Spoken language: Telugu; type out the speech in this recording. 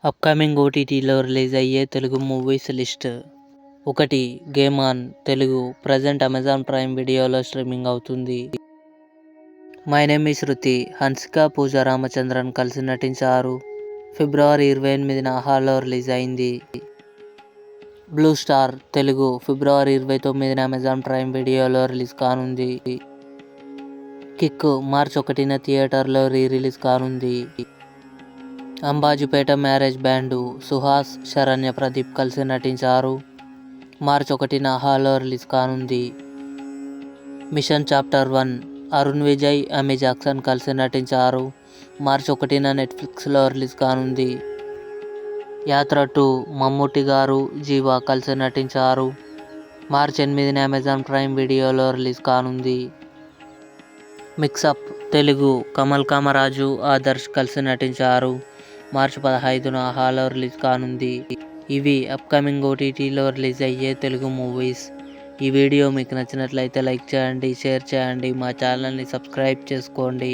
అప్కమింగ్ ఓటీటీలో రిలీజ్ అయ్యే Telugu movies list. 1. Game on Telugu present Amazon Prime వీడియోలో స్ట్రీమింగ్ అవుతుంది. My name is Shruti, Hansika Pooja Ramachandran కలిసి నటించారు. ఫిబ్రవరి 28న ఆహాలో రిలీజ్ అయింది. బ్లూ స్టార్ తెలుగు ఫిబ్రవరి 29న అమెజాన్ ప్రైమ్ వీడియోలో రిలీజ్ కానుంది. కిక్ మార్చి 1న థియేటర్లో రిలీజ్ కానుంది. అంబాజీపేట మ్యారేజ్ బ్యాండ్ సుహాస్, శరణ్య ప్రదీప్ కలిసి నటించారు. మార్చి 1న ఆహాలో రిలీజ్ కానుంది. Mission chapter 1 Arun Vijay, Amy Jackson కలిసి నటించారు. మార్చి 1న నెట్ఫ్లిక్స్లో రిలీజ్ కానుంది. యాత్ర 2 మమ్ముట్టి గారు, జీవా కలిసి నటించారు. మార్చి 8న అమెజాన్ ప్రైమ్ వీడియోలో రిలీజ్ కానుంది. మిక్సప్ తెలుగు కమల్ కామరాజు, ఆదర్శ్ కలిసి నటించారు. మార్చి 15న ఆహాలో రిలీజ్ కానుంది. ఇవి అప్కమింగ్ ఓటీటీలో రిలీజ్ అయ్యే తెలుగు మూవీస్. ఈ వీడియో మీకు నచ్చినట్లయితే లైక్ చేయండి, షేర్ చేయండి, మా ఛానల్ని సబ్స్క్రైబ్ చేసుకోండి.